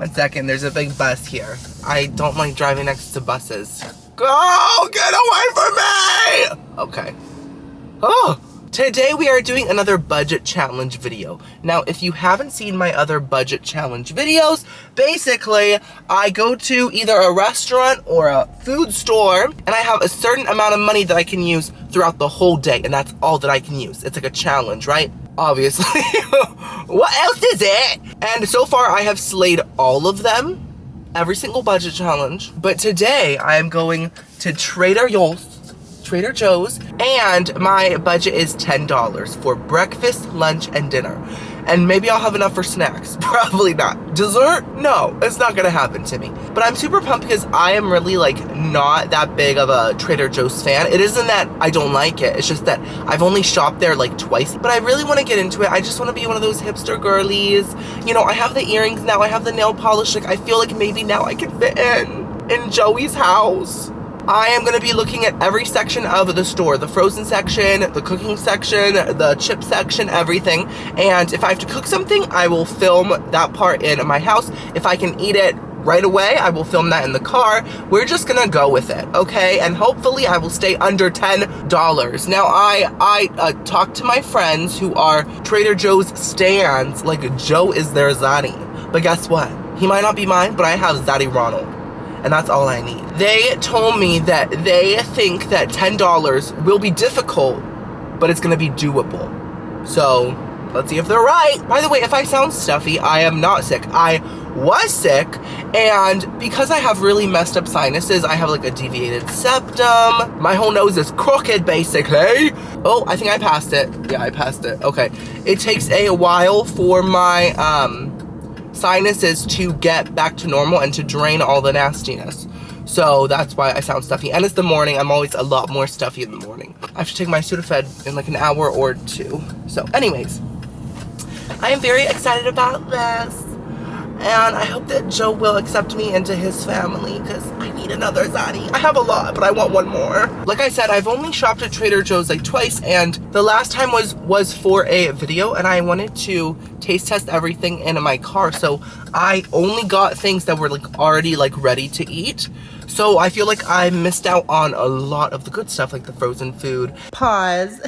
1 second, there's a big bus here. I don't like driving next to buses. Go! Get away from me! Okay. Oh! Today we are doing another budget challenge video. Now, if you haven't seen my other budget challenge videos, basically, I go to either a restaurant or a food store, and I have a certain amount of money that I can use throughout the whole day, and that's all that I can use. It's like a challenge, right? Obviously. What else is it? And so far, I have slayed all of them, every single budget challenge. But today, I am going to Trader Joe's, and my budget is $10 for breakfast, lunch, and dinner. And maybe I'll have enough for snacks. Probably not. Dessert? No, it's not gonna happen to me. But I'm super pumped because I am really like not that big of a Trader Joe's fan. It isn't that I don't like it. It's just that I've only shopped there like twice. But I really want to get into it. I just want to be one of those hipster girlies. You know, I have the earrings now. I have the nail polish. Like, I feel like maybe now I can fit in Joey's house. I am going to be looking at every section of the store. The frozen section, the cooking section, the chip section, everything. And if I have to cook something, I will film that part in my house. If I can eat it right away, I will film that in the car. We're just going to go with it, okay? And hopefully I will stay under $10. Now, I talked to my friends who are Trader Joe's stans. Like, Joe is their Zaddy. But guess what? He might not be mine, but I have Zaddy Ronald. And that's all I need. They told me that they think that $10 will be difficult, but it's gonna be doable. So, let's see if they're right. By the way, if I sound stuffy, I am not sick. I was sick, and because I have really messed up sinuses, I have like a deviated septum. My whole nose is crooked, basically. Oh, I think I passed it. Yeah, I passed it. Okay. It takes a while for my, sinuses to get back to normal and to drain all the nastiness. So that's why I sound stuffy. And it's the morning. I'm always a lot more stuffy in the morning. I have to take my Sudafed in like an hour or two. So anyways, I am very excited about this. And I hope that Joe will accept me into his family because I need another Zaddy. I have a lot, but I want one more. Like I said, I've only shopped at Trader Joe's like twice, and the last time was for a video, and I wanted to taste test everything in my car. So I only got things that were like already like ready to eat. So I feel like I missed out on a lot of the good stuff, like the frozen food. Pause.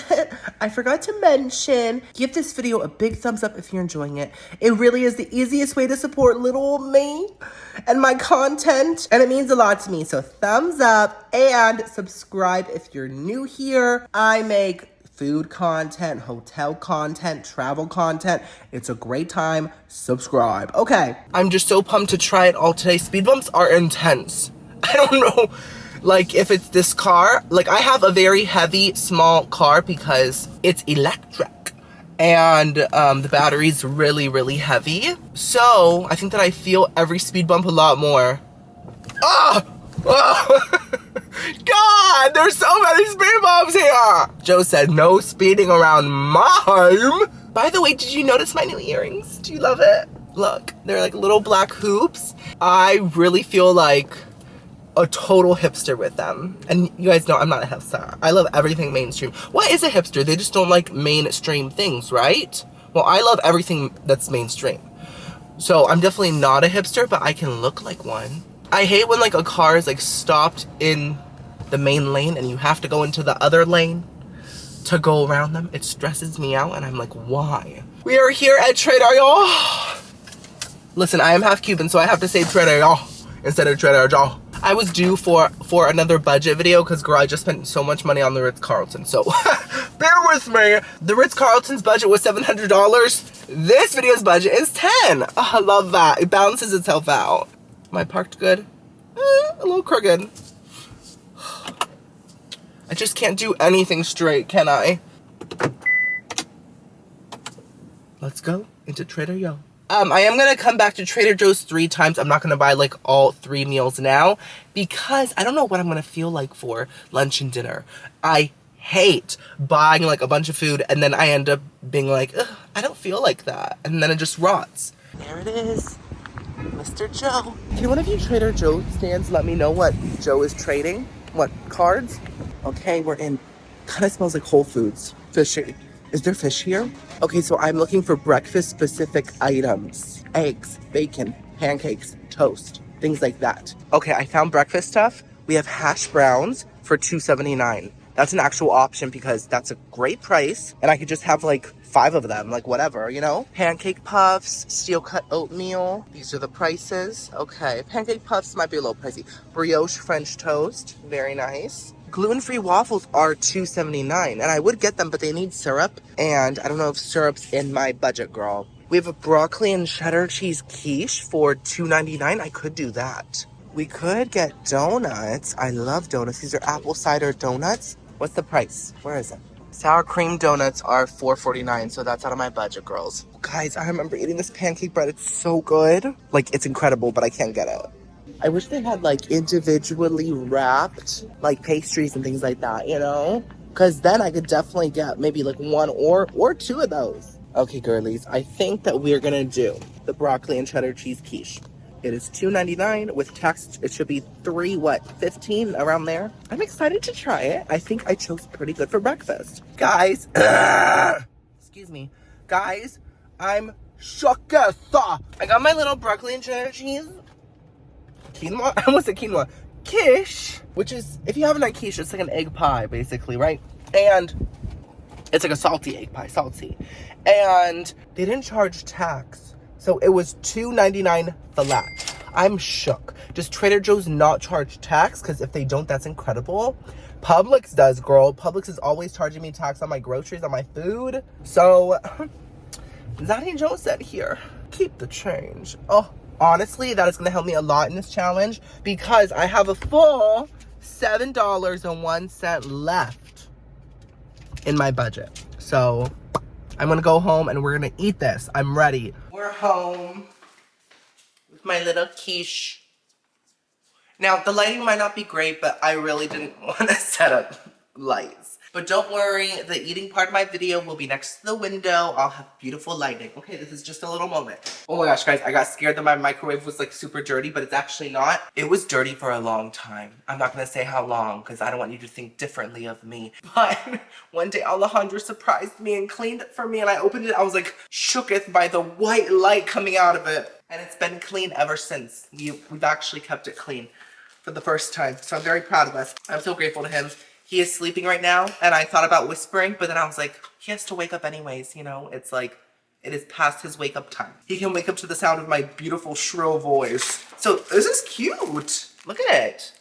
I forgot to mention, give this video a big thumbs up if you're enjoying it. It really is the easiest way to support little old me and my content, and it means a lot to me. So thumbs up and subscribe if you're new here. I make food content, hotel content, travel content. It's a great time. Subscribe. Okay. I'm just so pumped to try it all today. Speed bumps are intense. I don't know, like, if it's this car. Like, I have a very heavy, small car because it's electric. And the battery's really, really heavy. So, I think that I feel every speed bump a lot more. Ah! Oh! God, there's so many speed bumps here! Joe said, no speeding around mine. By the way, did you notice my new earrings? Do you love it? Look, they're like little black hoops. I really feel like a total hipster with them. And you guys know I'm not a hipster. I love everything mainstream. What is a hipster? They just don't like mainstream things, right? Well, I love everything that's mainstream. So I'm definitely not a hipster, but I can look like one. I hate when like a car is like stopped in the main lane and you have to go into the other lane to go around them. It stresses me out and I'm like, why? We are here at Trader Joe. Listen, I am half Cuban, so I have to say Trader Joe instead of Trader Joe. I was due for another budget video because, girl, I just spent so much money on the Ritz-Carlton. So, bear with me. The Ritz-Carlton's budget was $700. This video's budget is $10. Oh, I love that. It balances itself out. Am I parked good? A little crooked. I just can't do anything straight, can I? Let's go into Trader Joe. I am going to come back to Trader Joe's 3 times. I'm not going to buy like all 3 meals now because I don't know what I'm going to feel like for lunch and dinner. I hate buying like a bunch of food and then I end up being like, I don't feel like that. And then it just rots. There it is. Mr. Joe. Can one of you Trader Joe stands let me know what Joe is trading? What, cards? Okay, we're in, kind of smells like Whole Foods. Fishy. Is there fish here? Okay, so I'm looking for breakfast specific items. Eggs, bacon, pancakes, toast, things like that. Okay, I found breakfast stuff. We have hash browns for $2.79. That's an actual option because that's a great price. And I could just have like 5 of them, like whatever, you know? Pancake puffs, steel cut oatmeal. These are the prices. Okay, pancake puffs might be a little pricey. Brioche French toast, very nice. Gluten-free waffles are $2.79, and I would get them, but they need syrup, and I don't know if syrup's in my budget, girl. We have a broccoli and cheddar cheese quiche for $2.99. I could do that. We could get donuts. I love donuts. These are apple cider donuts. What's the price? Where is it? Sour cream donuts are $4.49, so that's out of my budget, girls. Guys, I remember eating this pancake bread. It's so good. Like, it's incredible, but I can't get it. I wish they had, like, individually wrapped, like, pastries and things like that, you know? Because then I could definitely get maybe, like, 1 or 2 of those. Okay, girlies, I think that we're gonna do the broccoli and cheddar cheese quiche. It is $2.99 with tax. It should be $3.15 around there. I'm excited to try it. I think I chose pretty good for breakfast. Guys, excuse me. Guys, I'm shook. I got my little broccoli and cheddar cheese. Quinoa? I almost said quinoa. Quiche, which is, if you haven't had quiche, it's like an egg pie, basically, right? And it's like a salty egg pie, salty. And they didn't charge tax. So it was $2.99 flat. I'm shook. Does Trader Joe's not charge tax? Because if they don't, that's incredible. Publix does, girl. Publix is always charging me tax on my groceries, on my food. So, Zaddy Joe said here, keep the change. Oh, honestly, that is going to help me a lot in this challenge because I have a full $7.01 left in my budget. So, I'm going to go home and we're going to eat this. I'm ready. We're home with my little quiche. Now, the lighting might not be great, but I really didn't want to set up lights. But don't worry, the eating part of my video will be next to the window. I'll have beautiful lighting. Okay, this is just a little moment. Oh my gosh, guys, I got scared that my microwave was like super dirty, but it's actually not. It was dirty for a long time. I'm not gonna say how long, because I don't want you to think differently of me. But one day Alejandro surprised me and cleaned it for me, and I opened it, I was like shooketh by the white light coming out of it. And it's been clean ever since. We've actually kept it clean for the first time. So I'm very proud of us. I'm so grateful to him. He is sleeping right now, and I thought about whispering, but then I was like, he has to wake up anyways, you know? It's like, it is past his wake up time. He can wake up to the sound of my beautiful, shrill voice. So this is cute. Look at it.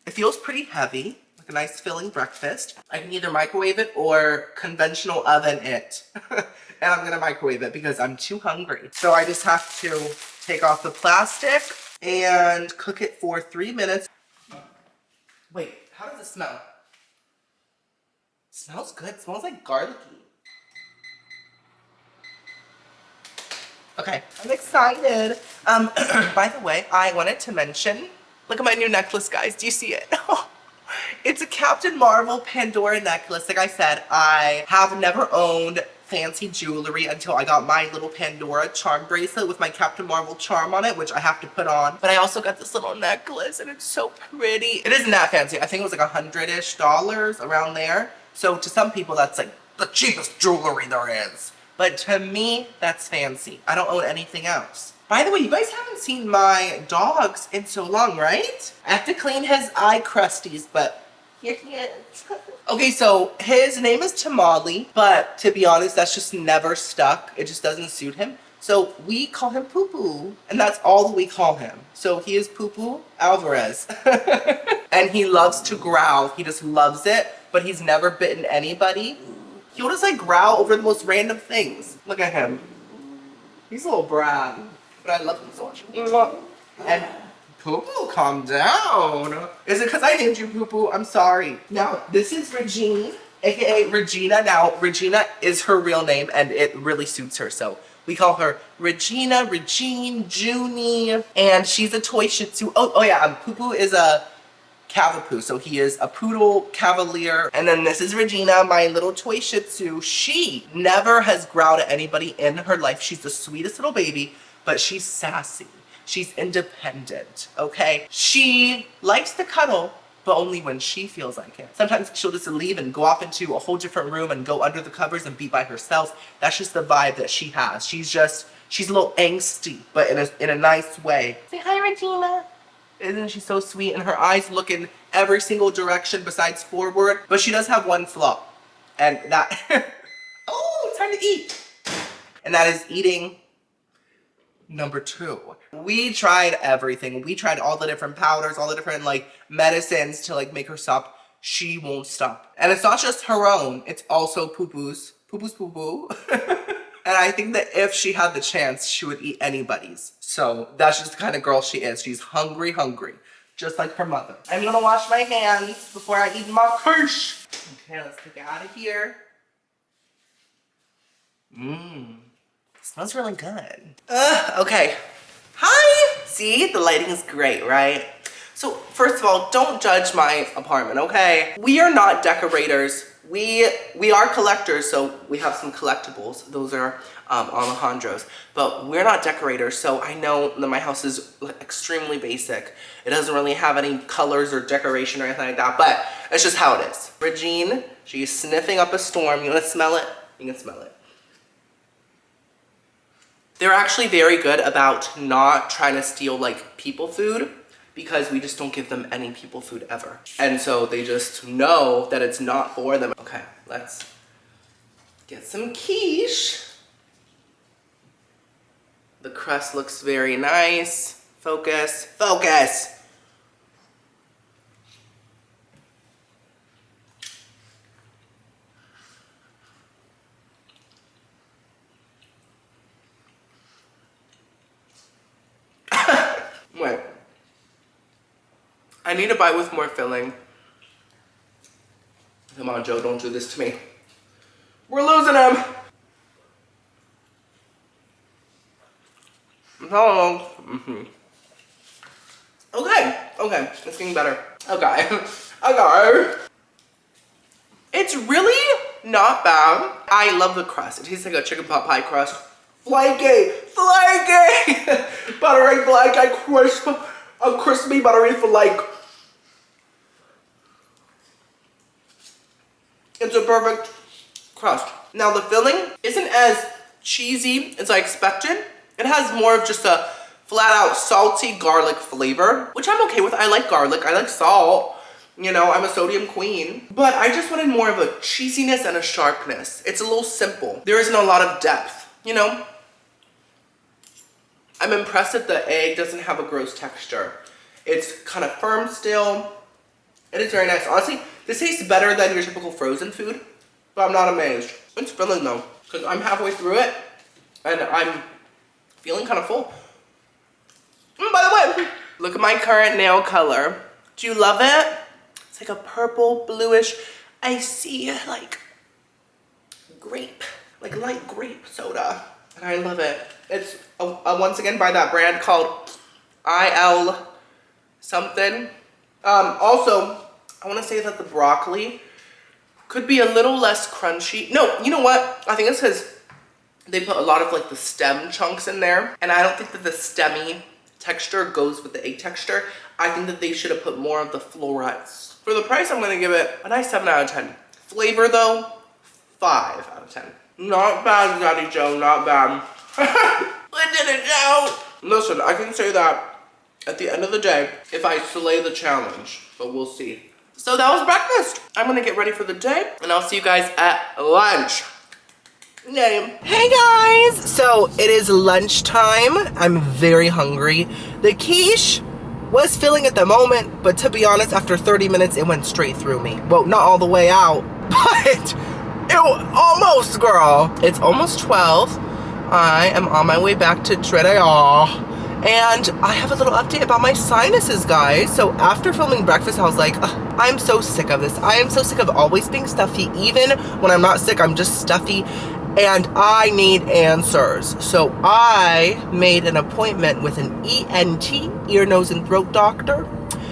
It feels pretty heavy, like a nice filling breakfast. I can either microwave it or conventional oven it. And I'm gonna microwave it because I'm too hungry. So I just have to take off the plastic and cook it for 3 minutes. Wait. How does it smell? It smells good. It smells like garlicky. Okay, I'm excited. By the way, I wanted to mention, look at my new necklace, guys. Do you see it? It's a Captain Marvel Pandora necklace. Like I said, I have never owned fancy jewelry until I got my little Pandora charm bracelet with my Captain Marvel charm on it, which I have to put on. But I also got this little necklace and it's so pretty. It isn't that fancy. I think it was like $100-ish around there. So to some people, that's like the cheapest jewelry there is. But to me, that's fancy. I don't own anything else. By the way, you guys haven't seen my dogs in so long, right? I have to clean his eye crusties, but here he is. Okay, so his name is Tamale, but to be honest, that's just never stuck. It just doesn't suit him. So we call him Poo Poo, and that's all that we call him. So he is Poo Poo Alvarez. And he loves to growl. He just loves it, but he's never bitten anybody. He'll just like growl over the most random things. Look at him. He's a little brat, but I love him so much. And Poo Poo, calm down. Is it because I named you Poo Poo? I'm sorry. Now, this is Regine, aka Regina. Now, Regina is her real name, and it really suits her, so we call her Regina, Regine, Junie, and she's a toy Shih Tzu. Oh yeah, Poo Poo is a Cavapoo, so he is a poodle cavalier. And then this is Regina, my little toy Shih Tzu. She never has growled at anybody in her life. She's the sweetest little baby, but she's sassy. She's independent, okay? She likes to cuddle, but only when she feels like it. Sometimes she'll just leave and go off into a whole different room and go under the covers and be by herself. That's just the vibe that she has. She's a little angsty, but in a nice way. Say hi, Regina. Isn't she so sweet? And her eyes look in every single direction besides forward. But she does have one flaw. And that... oh, it's time to eat. And that is eating number 2. We tried everything. We tried all the different powders, all the different like medicines to like make her stop. She won't stop. And it's not just her own, it's also Poo-Poo's. Poo-Poo's poo-poo. And I think that if she had the chance, she would eat anybody's. So that's just the kind of girl she is. She's hungry, hungry. Just like her mother. I'm gonna wash my hands before I eat my quiche. Okay, let's take it out of here. Smells really good. Okay. Hi! See, the lighting is great, right? So first of all, don't judge my apartment, okay? We are not decorators. We are collectors, so we have some collectibles. Those are Alejandro's. But we're not decorators, so I know that my house is extremely basic. It doesn't really have any colors or decoration or anything like that, but it's just how it is. Regine, she's sniffing up a storm. You wanna smell it? You can smell it. They're actually very good about not trying to steal like people food, because we just don't give them any people food ever. And so they just know that it's not for them. Okay, let's get some quiche. The crust looks very nice. Focus, focus. Wait. I need a bite with more filling. Come on, Joe, don't do this to me. We're losing him. No. Okay, it's getting better. Okay. It's really not bad. I love the crust. It tastes like a chicken pot pie crust. Flaky, buttery flaky, crisp, a crispy buttery flake. It's a perfect crust. Now the filling isn't as cheesy as I expected. It has more of just a flat out salty garlic flavor, which I'm okay with. I like garlic, I like salt. You know, I'm a sodium queen. But I just wanted more of a cheesiness and a sharpness. It's a little simple. There isn't a lot of depth, you know? I'm impressed that the egg doesn't have a gross texture. It's kind of firm still. It is very nice. Honestly, this tastes better than your typical frozen food, but I'm not amazed. It's filling though, because I'm halfway through it and I'm feeling kind of full. By the way, look at my current nail color. Do you love it? It's like a purple, bluish, icy, like grape, like light grape soda. And I love it. It's once again by that brand called IL something. Also, I want to say that the broccoli could be a little less crunchy. No, you know what? I think it's because they put a lot of like the stem chunks in there. And I don't think that the stemmy texture goes with the egg texture. I think that they should have put more of the florets. For the price, I'm going to give it a nice 7 out of 10. Flavor though, 5 out of 10. Not bad, Daddy Joe, not bad. I did it, Joe! Listen, I can say that at the end of the day, if I slay the challenge, but we'll see. So that was breakfast. I'm gonna get ready for the day, and I'll see you guys at lunch. Yay. Hey guys! So it is lunchtime. I'm very hungry. The quiche was filling at the moment, but to be honest, after 30 minutes, it went straight through me. Well, not all the way out, but almost, girl. It's almost 12. I am on my way back to Trader and I have a little update about my sinuses, guys. So after filming breakfast, I was like, I'm so sick of this. I am so sick of always being stuffy. Even when I'm not sick, I'm just stuffy. And I need answers. So I made an appointment with an ENT, ear, nose, and throat doctor.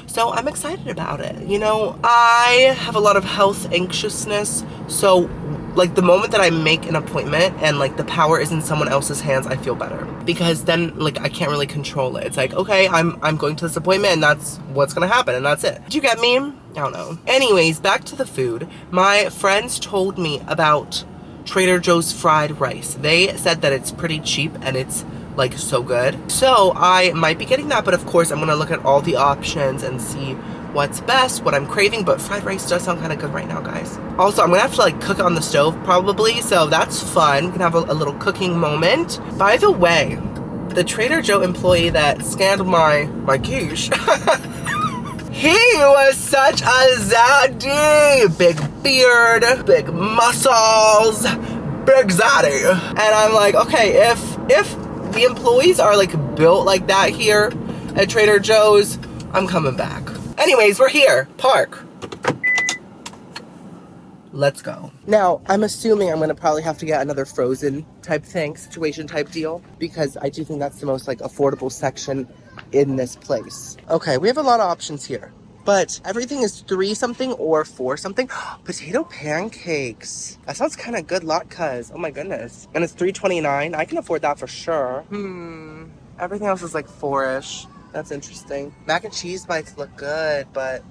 So I'm excited about it. You know, I have a lot of health anxiousness. So like the moment that I make an appointment and like the power is in someone else's hands, I feel better. Because then like I can't really control it. It's like, okay, I'm going to this appointment and that's what's gonna happen and that's it. Do you get me? I don't know. Anyways, back to the food. My friends told me about Trader Joe's fried rice. They said that it's pretty cheap and it's like so good. So I might be getting that, but of course I'm gonna look at all the options and see what's best, what I'm craving, but fried rice does sound kind of good right now, guys. Also, I'm gonna have to like cook it on the stove probably, so that's fun. We can have a little cooking moment. By the way, the Trader Joe employee that scanned my quiche, he was such a zaddy. Big beard, big muscles, big zaddy. And I'm like, okay, if the employees are like built like that here at Trader Joe's, I'm coming back. Anyways, we're here. Park. Let's go. Now, I'm assuming I'm gonna probably have to get another frozen type thing, situation type deal, because I do think that's the most like affordable section in this place. Okay, we have a lot of options here, but everything is 3 something or 4 something. Potato pancakes. That sounds kind of good, latkes. Oh my goodness. And it's $3.29. I can afford that for sure. Everything else is like 4-ish. That's interesting. Mac and cheese bites look good, but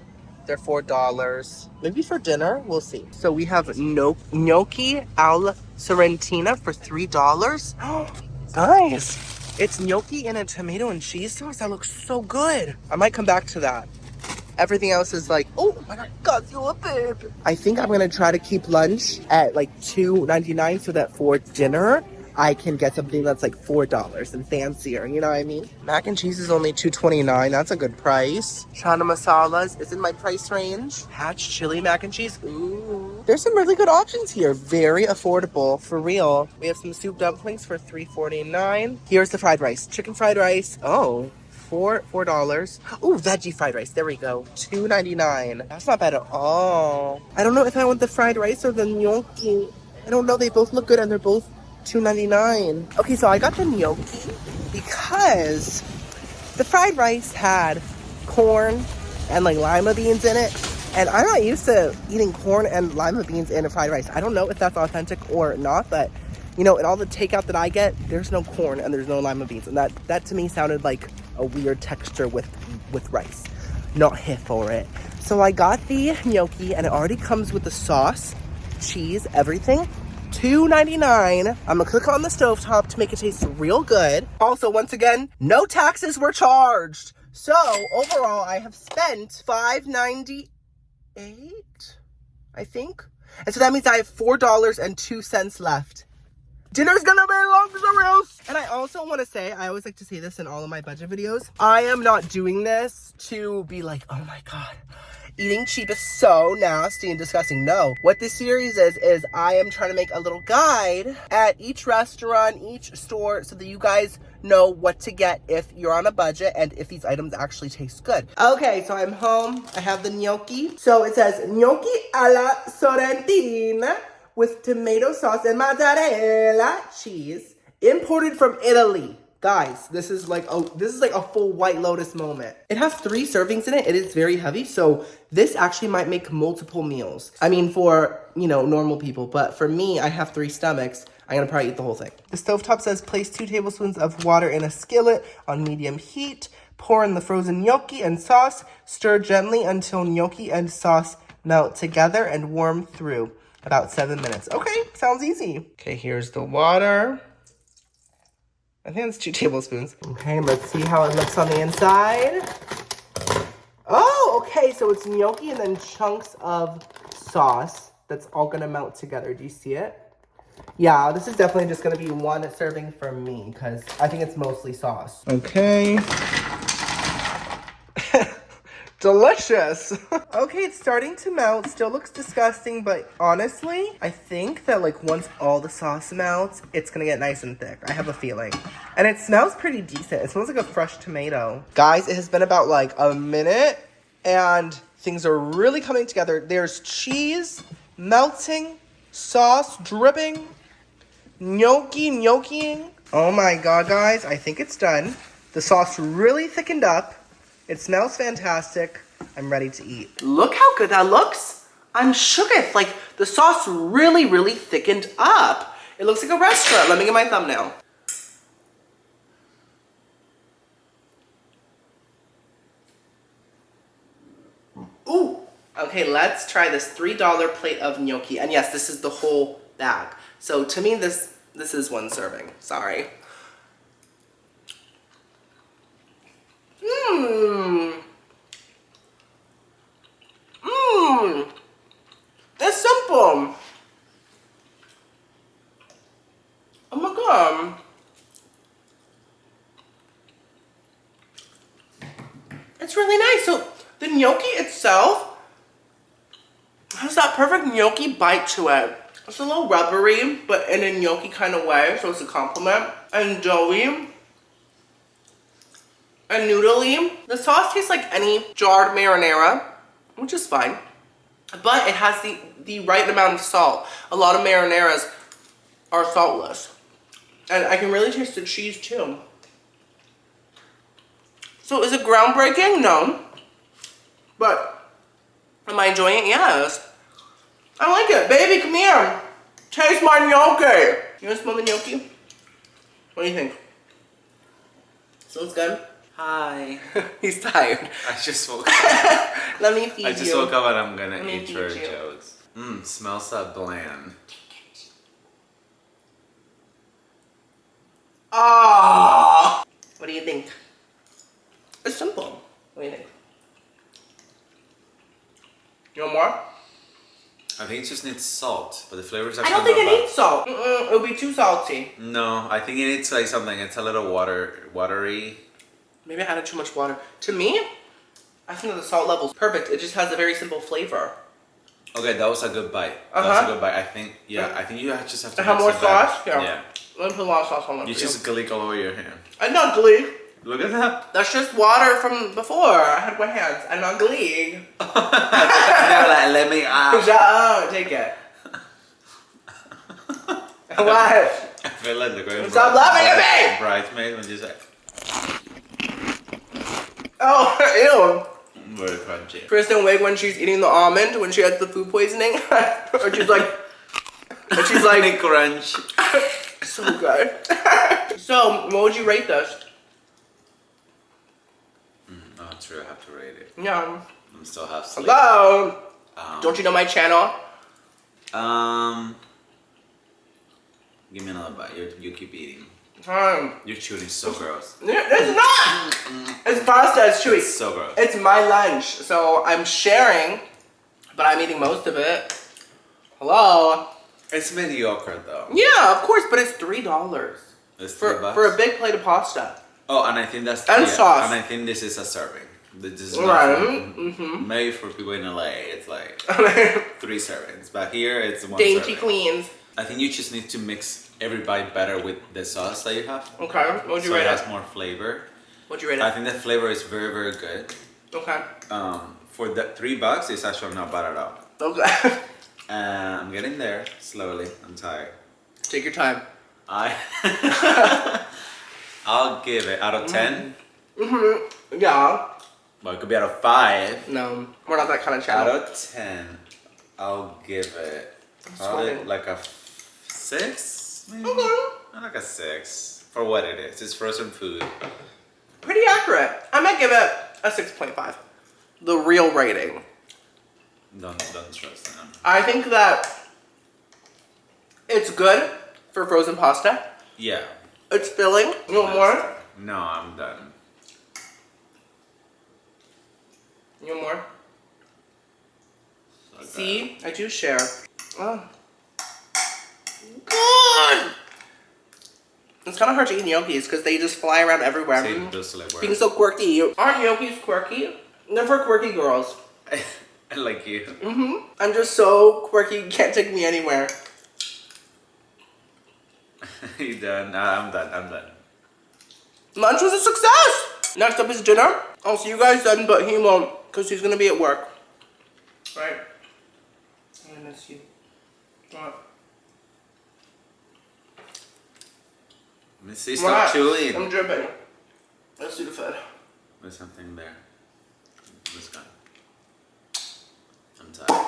they're $4. Maybe for dinner, we'll see. So we have gnocchi alla sorrentina for $3. Guys, it's gnocchi in a tomato and cheese sauce. That looks so good. I might come back to that. Everything else is like, oh my god, you a babe. I think I'm gonna try to keep lunch at like $2.99 so that for dinner, I can get something that's like $4 and fancier, you know what I mean? Mac and cheese is only $2.29. That's a good price. Chana masalas is in my price range. Hatch chili mac and cheese. Ooh. There's some really good options here. Very affordable, for real. We have some soup dumplings for $3.49. Here's the fried rice. Chicken fried rice. Oh, $4. Ooh, veggie fried rice. There we go. $2.99. That's not bad at all. I don't know if I want the fried rice or the gnocchi. I don't know. They both look good and they're both $2.99. Okay, so I got the gnocchi because the fried rice had corn and like lima beans in it, and I'm not used to eating corn and lima beans in a fried rice. I don't know if that's authentic or not, but you know, in all the takeout that I get, there's no corn and there's no lima beans, and that to me sounded like a weird texture with rice. Not here for it. So I got the gnocchi, and it already comes with the sauce, cheese, everything. $2.99. I'm gonna cook on the stovetop to make it taste real good. Also, once again, no taxes were charged. So overall, I have spent $5.98, I think. And so that means I have $4.02 left. Dinner's gonna be luxurious. And I also want to say, I always like to say this in all of my budget videos, I am not doing this to be like, oh my god, eating cheap is so nasty and disgusting. No, what this series is I am trying to make a little guide at each restaurant, each store, so that you guys know what to get if you're on a budget and if these items actually taste good. Okay, so I'm home. I have the gnocchi. So it says gnocchi alla sorrentina with tomato sauce and mozzarella cheese, imported from Italy. Guys, this is like a full White Lotus moment. It has 3 servings in it. It is very heavy, so this actually might make multiple meals. I mean, for, you know, normal people, but for me, I have 3 stomachs. I'm gonna probably eat the whole thing. The stovetop says place 2 tablespoons of water in a skillet on medium heat. Pour in the frozen gnocchi and sauce. Stir gently until gnocchi and sauce melt together and warm through about 7 minutes. Okay, sounds easy. Okay, here's the water. I think it's 2 tablespoons. Okay, let's see how it looks on the inside. Oh, okay, so it's gnocchi and then chunks of sauce that's all gonna melt together. Do you see it? Yeah, this is definitely just gonna be 1 serving for me because I think it's mostly sauce. Okay. Delicious. Okay, it's starting to melt. Still looks disgusting, but honestly, I think that like once all the sauce melts, it's gonna get nice and thick. I have a feeling. And it smells pretty decent. It smells like a fresh tomato. Guys, it has been about like a minute and things are really coming together. There's cheese melting, sauce dripping, gnocchiing. Oh my god, guys, I think it's done. The sauce really thickened up. It smells fantastic. I'm ready to eat. Look how good that looks. I'm shooketh. Like, the sauce really, really thickened up. It looks like a restaurant. Let me get my thumbnail. Ooh. Okay, let's try this $3 plate of gnocchi. And yes, this is the whole bag. So to me, this is one serving. Sorry. It's simple. Oh my god. It's really nice. So the gnocchi itself has that perfect gnocchi bite to it. It's a little rubbery, but in a gnocchi kind of way, so it's a compliment. And doughy. And noodly. The sauce tastes like any jarred marinara, which is fine. But it has the right amount of salt. A lot of marinaras are saltless. And I can really taste the cheese too. So is it groundbreaking? No. But am I enjoying it? Yes. I like it. Baby, come here. Taste my gnocchi. You want to smell the gnocchi? What do you think? Smells good? Hi. He's tired. I just woke up. Let me feed you. I just woke up and I'm gonna me eat feed Trader you. Joe's. Smells so bland. Ah. What do you think? It's simple. What do you think? You want more? I think it just needs salt, but the flavor's I actually don't think not it bad. needs salt. It would be too salty. No, I think it needs like something. It's a little watery. Maybe I added too much water. To me, I think the salt level's perfect. It just has a very simple flavor. Okay, that was a good bite. That was a good bite. I think, I think you just have to have mix more it better. sauce? Yeah. Yeah. Let me put a lot of sauce on that. You for just gleek all over your hand. I'm not Gleek. Look at that. That's just water from before. I had wet hands. I'm not Gleek. They were like, let me out. Shut up. Take it. What? I feel like they're going Stop laughing at me! Bridesmaid when you say, Oh, ew. very crunchy. Kristen Wiig when she's eating the almond when she has the food poisoning. Or she's like, Honey crunch. so good. So, what would you rate this? Oh, it's true. I have to rate it. Yeah. I'm still half asleep. Hello. Don't you know my channel? Give me another bite. You keep eating. Fine. You're chewing so gross. It's not. It's pasta. It's chewy. It's so gross. It's my lunch, so I'm sharing, but I'm eating most of it. Hello. It's mediocre though. Yeah, of course, but it's $3 It's for $3. for a big plate of pasta. Oh, and I think that's And sauce. And I think this is a serving. This is not Right. for, maybe for people in LA. It's like 3 servings, but here it's 1 Dainty serving. queens. I think you just need to mix every bite better with the sauce that you have. Okay. What would you So rate it has it? more flavor. What'd you rate I it? think the flavor is very, very good. Okay. For the $3, it's actually not bad at all. Okay. I'm getting there slowly. I'm tired. Take your time. I'll give it out of 10. Yeah. Well, it could be out of 5. No, we're not that kind of Out channel. of 10, I'll give it sweating. probably like a 6. Maybe? Okay. Like a 6 for what it is. It's frozen food. Pretty accurate. I might give it a 6.5. The real rating. Don't trust them. I think that it's good for frozen pasta. Yeah. It's filling. You want more? No, I'm done. You want more? Okay. See, I do share. Oh. Good! It's kind of hard to eat gnocchis because they just fly around everywhere. See, those like Being so quirky. Aren't gnocchis quirky? They're for quirky girls. I like you. I'm just so quirky, you can't take me anywhere. You done? I'm done. Lunch was a success! Next up is dinner. I'll see you guys then, but he won't because he's going to be at work. Right? I miss you. What? Let me see, stop chewing. I'm dripping. Let's do the food. There's something there. Let's go. I'm tired.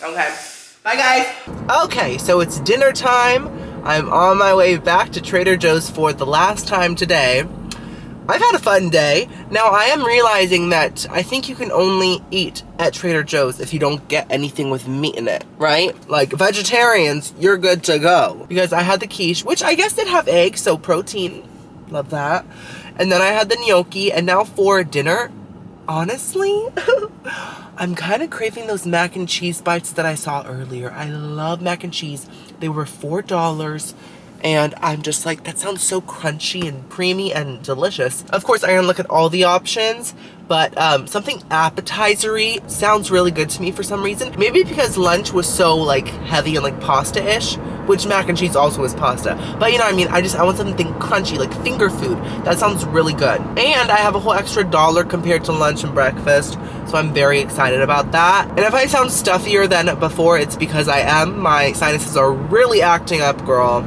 Okay. Bye, guys. Okay, so it's dinner time. I'm on my way back to Trader Joe's for the last time today. I've had a fun day. Now, I am realizing that I think you can only eat at Trader Joe's if you don't get anything with meat in it, right? Like, vegetarians, you're good to go. Because I had the quiche, which I guess did have eggs, so protein. Love that. And then I had the gnocchi, and now for dinner, honestly, I'm kind of craving those mac and cheese bites that I saw earlier. I love mac and cheese. They were $4. And I'm just like, that sounds so crunchy and creamy and delicious. Of course, I'm gonna look at all the options, but something appetizer-y sounds really good to me for some reason. Maybe because lunch was so like heavy and like pasta-ish, which mac and cheese also is pasta. But you know what I mean? I want something crunchy, like finger food. That sounds really good. And I have a whole extra $1 compared to lunch and breakfast, so I'm very excited about that. And if I sound stuffier than before, it's because I am. My sinuses are really acting up, girl.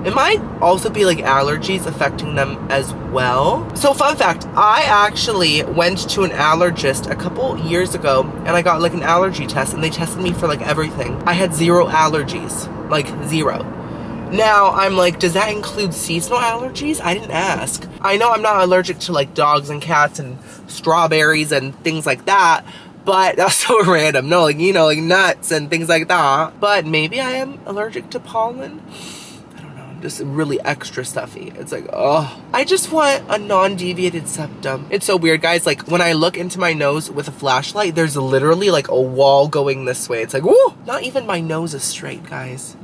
It might also be like allergies affecting them as well. So fun fact, I actually went to an allergist a couple years ago and I got like an allergy test and they tested me for like everything. I had 0 allergies, like 0. Now I'm like, does that include seasonal allergies? I didn't ask. I know I'm not allergic to like dogs and cats and strawberries and things like that, but that's so random. No, like, you know, like nuts and things like that. But maybe I am allergic to pollen. Just really extra stuffy. It's like, oh. I just want a non-deviated septum. It's so weird, guys. Like, when I look into my nose with a flashlight, there's literally like a wall going this way. It's like, woo! Not even my nose is straight, guys.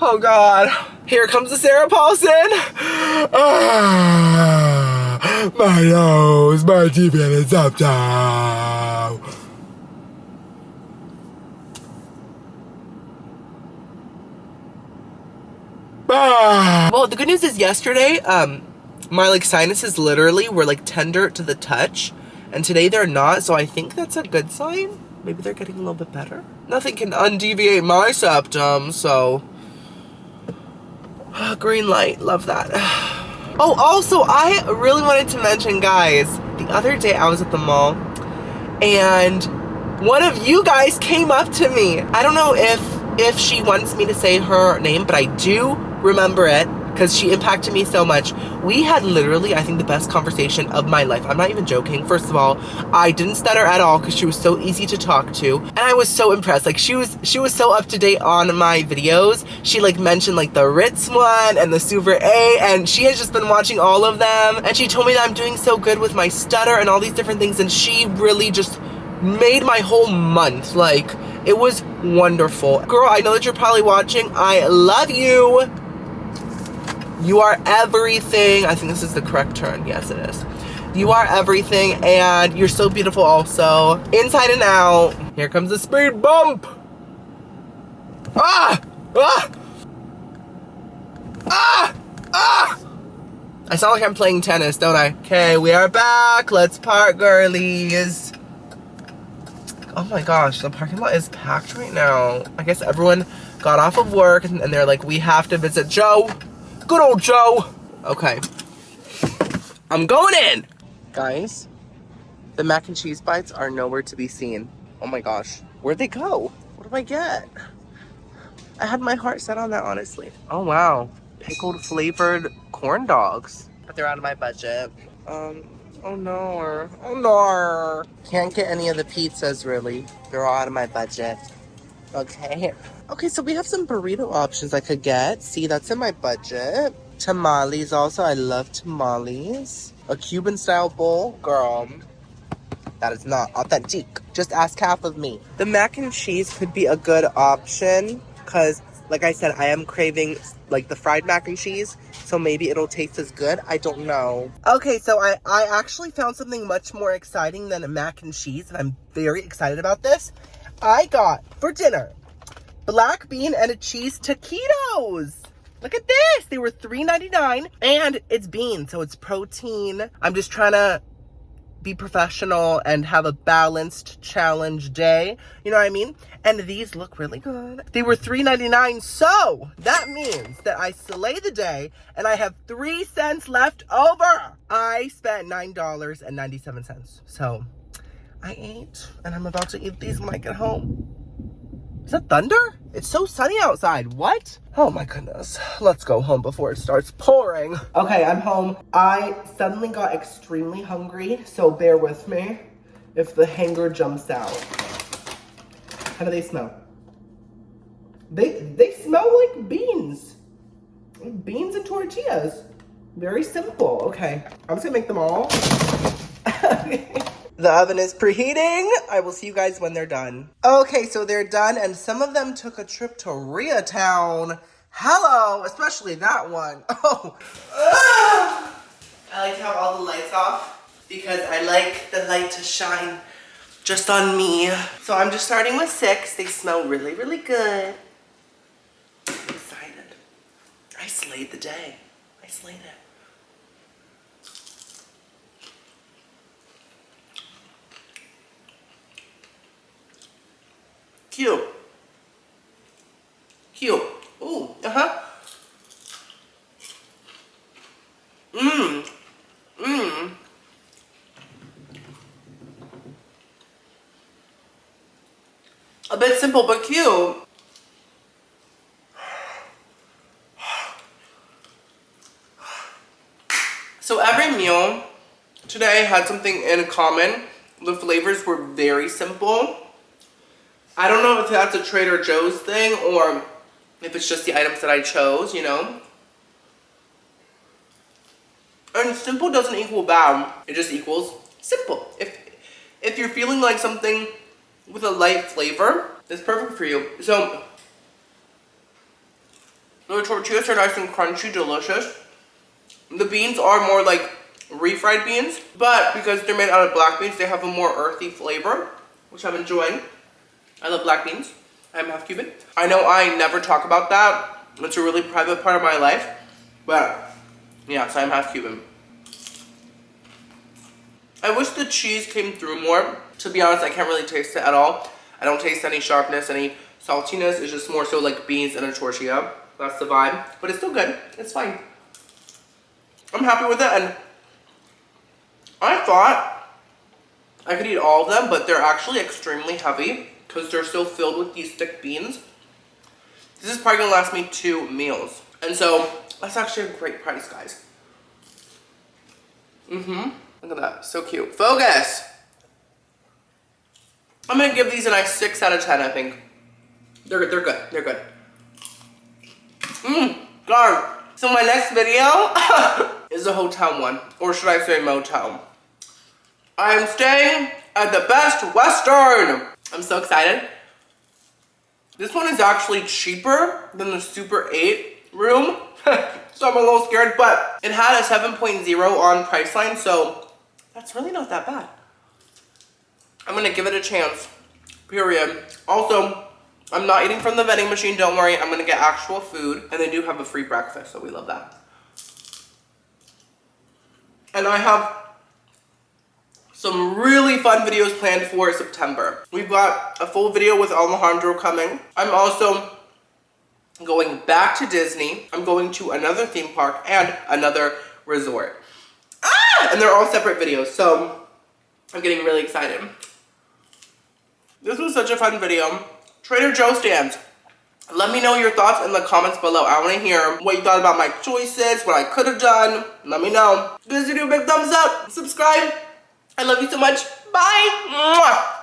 Oh, God. Here comes the Sarah Paulson. Ah, my nose, my deviated septum. Well, the good news is yesterday, my like sinuses literally were like tender to the touch, and today they're not, so I think that's a good sign. Maybe they're getting a little bit better. Nothing can undeviate my septum, so green light, love that. Oh, also, I really wanted to mention, guys, the other day I was at the mall, and one of you guys came up to me. I don't know if she wants me to say her name, but I do remember it because she impacted me so much. We had literally, I think, the best conversation of my life. I'm not even joking. First of all, I didn't stutter at all because she was so easy to talk to, and I was so impressed. Like, she was so up to date on my videos. She like mentioned like the Ritz one and the Super A, and she has just been watching all of them, and she told me that I'm doing so good with my stutter and all these different things, and she really just made my whole month. Like, it was wonderful. Girl, I know that you're probably watching. I love you. You are everything. I think this is the correct turn. Yes, it is. You are everything, and you're so beautiful also. Inside and out. Here comes the speed bump. Ah! Ah! Ah! Ah! I sound like I'm playing tennis, don't I? Okay, we are back. Let's park, girlies. Oh my gosh, the parking lot is packed right now. I guess everyone got off of work and they're like, we have to visit Joe. Good old Joe. Okay. I'm going in. Guys, the mac and cheese bites are nowhere to be seen. Oh my gosh. Where'd they go? What do I get? I had my heart set on that, honestly. Oh wow. Pickled flavored corn dogs. But they're out of my budget. Oh no. Oh no. Can't get any of the pizzas, really. They're all out of my budget. Okay. Okay, so we have some burrito options I could get. See, that's in my budget. Tamales also. I love tamales. A Cuban style bowl. Girl, that is not authentic. Just ask half of me. The mac and cheese could be a good option because, like I said, I am craving like the fried mac and cheese, so maybe it'll taste as good. I don't know. Okay, so I actually found something much more exciting than a mac and cheese, and I'm very excited about this. I got for dinner black bean and a cheese taquitos. Look at this. They were $3.99, and it's beans, so it's protein. I'm just trying to be professional and have a balanced challenge day. You know what I mean? And these look really good. They were $3.99, so that means that I slay the day and I have 3 cents left over. I spent $9.97. So I ate, and I'm about to eat these when I get home. Is that thunder? It's so sunny outside. What? Oh my goodness. Let's go home before it starts pouring. Okay, I'm home. I suddenly got extremely hungry, so bear with me if the hanger jumps out. How do they smell? They smell like beans. Beans and tortillas. Very simple. Okay, I'm just gonna make them all. The oven is preheating. I will see you guys when they're done. Okay, so they're done, and some of them took a trip to Koreatown. Hello, especially that one. Oh. I like to have all the lights off because I like the light to shine just on me. So I'm just starting with 6. They smell really, really good. I'm excited. I slayed the day. I slayed it. Cute. Cute. Ooh, uh-huh. Mmm. Mmm. A bit simple, but cute. So every meal today had something in common. The flavors were very simple. I don't know if that's a Trader Joe's thing or if it's just the items that I chose, you know? And simple doesn't equal bad. It just equals simple. If you're feeling like something with a light flavor, it's perfect for you. So, the tortillas are nice and crunchy, delicious. The beans are more like refried beans, but because they're made out of black beans, they have a more earthy flavor, which I'm enjoying. I love black beans. I'm half Cuban. I know I never talk about that. It's a really private part of my life, but yeah, so I'm half Cuban. I wish the cheese came through more. To be honest, I can't really taste it at all. I don't taste any sharpness, any saltiness. It's just more so like beans and a tortilla. That's the vibe, but it's still good. It's fine. I'm happy with it, and I thought I could eat all of them, but they're actually extremely heavy because they're still filled with these thick beans. This is probably gonna last me 2 meals. And so, that's actually a great price, guys. Look at that, so cute. Focus! I'm gonna give these a nice 6 out of 10, I think. They're good. God. So my next video is a hotel one, or should I say motel. I am staying at the Best Western. I'm so excited. This one is actually cheaper than the Super 8 room, so I'm a little scared, but it had a 7.0 on Priceline, so that's really not that bad. I'm gonna give it a chance, period. Also, I'm not eating from the vending machine, don't worry. I'm gonna get actual food, and they do have a free breakfast, so we love that. And I have some really fun videos planned for September. We've got a full video with Alejandro coming. I'm also going back to Disney. I'm going to another theme park and another resort. And they're all separate videos, so I'm getting really excited. This was such a fun video. Trader Joe stands. Let me know your thoughts in the comments below. I want to hear what you thought about my choices, what I could have done. Let me know. Give this video a big thumbs up. Subscribe. I love you so much. Bye. Mwah.